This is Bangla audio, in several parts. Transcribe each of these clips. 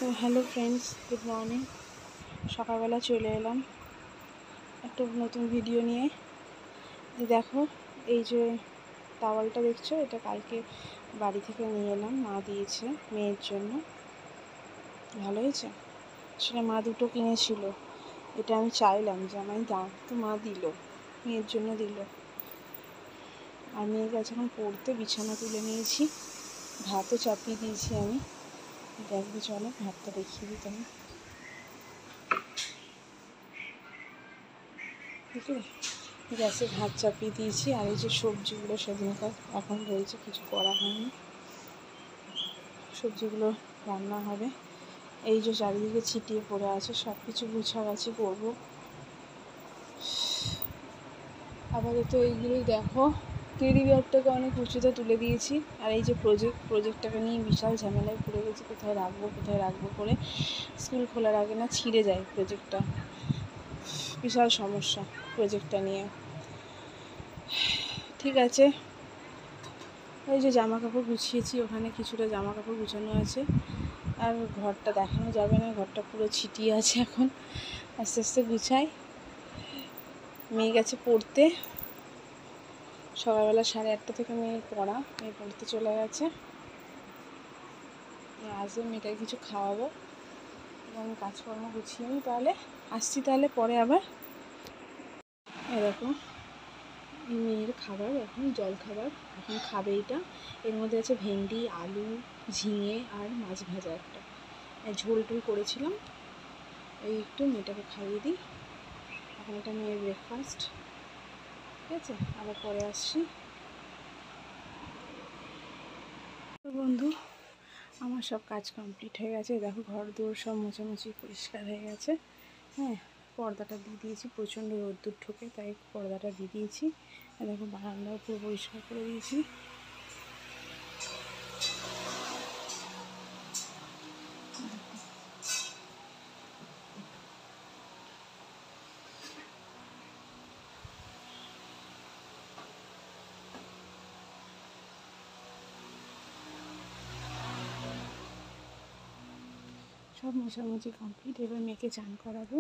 তো হ্যালো ফ্রেন্ডস, গুড মর্নিং। সকালবেলা চলে এলাম একটা নতুন ভিডিও নিয়ে। দেখো, এই যে টাওয়ালটা দেখছো, এটা কালকে বাড়ি থেকে নিয়ে এলাম, মা দিয়েছে মেয়ের জন্য। ভালো হয়েছে। আসলে মা দুটো কিনেছিল, এটা আমি চাইলাম যে আমায় দাও, তো মা দিল, মেয়ের জন্য দিল। আর মেয়ে গেছে এখন পড়তে, বিছানা তুলে নিয়েছি, ভাতও চাপিয়ে দিয়েছি আমি। দেখবে, চলো ভাতটা দেখিয়ে দিই তুমি। গ্যাসে ভাত চাপিয়ে দিয়েছি, আর এই যে সবজিগুলো সেদিনকার এখন রয়েছে, কিছু করা হয়নি, সবজিগুলো রান্না হবে। এই যে চারিদিকে ছিটিয়ে পড়ে আছে, সব কিছু গুছাগাছি করবো। আপাতত এইগুলোই দেখো, টেডি বিয়ারটাকে অনেক উঁচুতে তুলে দিয়েছি। আর এই যে প্রজেক্টটাকে নিয়ে বিশাল ঝামেলায় পড়ে গেছি, কোথায় রাখবো করে। স্কুল খোলার আগে না ছিঁড়ে যায় প্রজেক্টটা, বিশাল সমস্যা প্রজেক্টটা নিয়ে। ঠিক আছে, এই যে জামা কাপড় গুছিয়েছি, ওখানে কিছুটা জামা কাপড় গুছানো আছে। আর ঘরটা দেখানো যাবে না, ঘরটা পুরো ছিটিয়ে আছে। এখন আস্তে আস্তে গুছাই। মেয়ে গেছে পড়তে, সকালবেলা 8:30 থেকে মেয়ে পড়তে চলে গেছে। আসবে, মেয়েটাকে কিছু খাওয়াবো এবং কাজকর্ম গুছিয়ে নিই। তাহলে আসছি, তাহলে পরে আবার। এরকম এই মেয়ের খাবার, এখন জল খাবার এখন খাবে। এটা এর মধ্যে আছে ভেন্ডি, আলু, ঝিঙে আর মাছ ভাজা একটা, ঝোল টোল করেছিলাম। এই একটু মেয়েটাকে খাইয়ে দিই। এখন এটা মেয়ের ব্রেকফাস্ট। ঠিক আছে, আবার পরে আসছি। তো বন্ধু, আমার সব কাজ কমপ্লিট হয়ে গেছে। দেখো, ঘর দুয়ার সব মোছামুছি পরিষ্কার হয়ে গেছে। হ্যাঁ, পর্দাটা দিয়ে দিয়েছি, প্রচণ্ড রোদ্দুর ঠোকে, তাই পর্দাটা দিয়ে দিয়েছি। দেখো, বারান্দাও পুরো পরিষ্কার করে দিয়েছি। সব মোছামুছি কমপ্লিট। এবার মেয়েকে চান করাবো,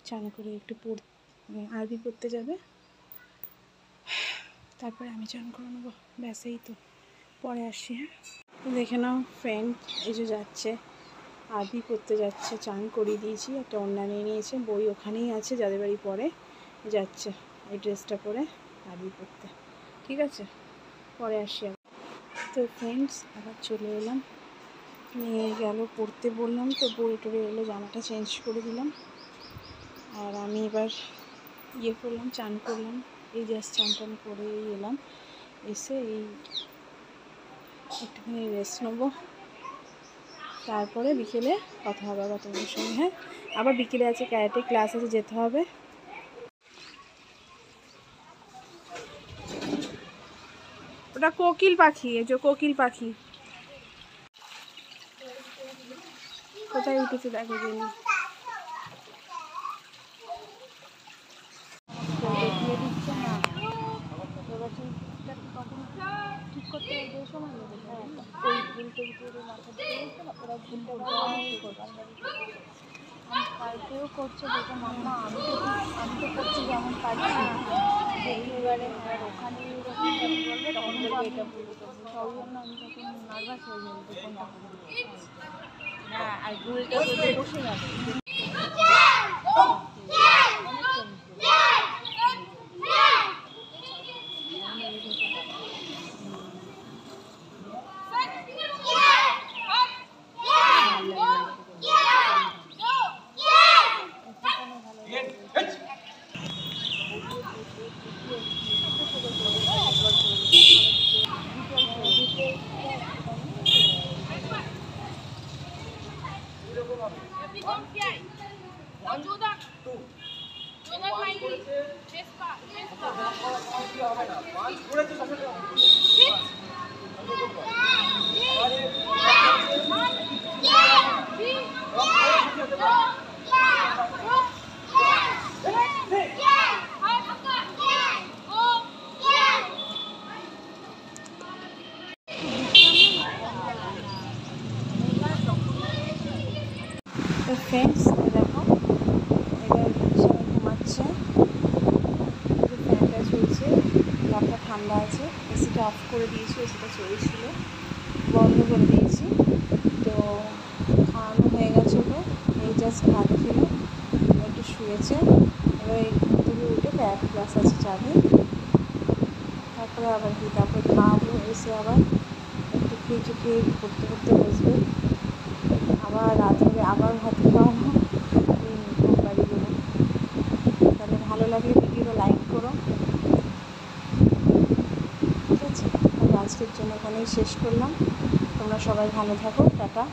চান করে একটু আরবি পড়তে যাবে, তারপরে আমি চান করে নেবো। ব্যাস, এই তো, পরে আসছি। হ্যাঁ, দেখে নাও ফ্রেন্ড, এই যে যাচ্ছে, আরবি পড়তে যাচ্ছে। চান করিয়ে দিয়েছি, একটা ওড়না নিয়ে নিয়েছে, বই ওখানেই আছে, যাদের বাড়ি পড়ে। যাচ্ছে এই ড্রেসটা পরে আরবি পড়তে। ঠিক আছে, পরে আসি। তো ফ্রেন্ডস, আবার চলে এলাম। নিয়ে গেল পড়তে, বললাম তো, বই টরে এলো, জামাটা চেঞ্জ করে দিলাম। আর আমি এবার করলাম, চান করলাম। এই জাস্ট চান টান করে এলাম, এসে এই একটুখানি রেস্ট নেবো, তারপরে বিকেলে কথা হবে আবার তোমাদের সঙ্গে। হ্যাঁ, আবার বিকেলে আছে ক্যারাটে ক্লাস, আছে, যেতে হবে। ওটা কোকিল পাখি, এই যে কোকিল পাখি কোথায় উঠেছে দেখো, দিন দেখিয়ে দিচ্ছে না। ঠিক করতে সময় লেগে যায়। ওই ভুলটা মাথা দিয়ে ওরা ভুলটা কালকেও করছে, দেখো মাম্মা, আমি তো করছি যেমন পারছি, এবারে ওখানে বলবে, তখন বলবে এটা ভুল, ওই জন্য আমি তখন নার্ভাস হয়ে যাই যে কোনটা না, আর ভুলটা বসে যাবে। তো ফ্রেন্ডস দেখো এবার সবাই ঘুমাচ্ছে, ফ্যানটা চলছে, ঘরটা ঠান্ডা আছে, এসিটা অফ করে দিয়েছি, এসিটা চলছিল বন্ধ করে দিয়েছি। তো খাওয়ানো হয়ে গেছিলো, এই জাস্ট ভাত খেলো, একটু শুয়েছে। এবার এই ঘুম থেকে উঠে প্যারাট ক্লাস আছে যাবে, তারপরে আবার কি তারপরে খাওয়াবো, এসে আবার একটু খেয়ে পড়তে পড়তে বসবে, আবার রাত হবে আবার ভাত খাওয়াবো। বাড়িগুলো তাহলে ভালো লাগলে ভিডিওটা লাইক করো, ঠিক আছে? তাহলে আজকের জন্য এখানেই শেষ করলাম। তোমরা সবাই ভালো থাকো, টাটা।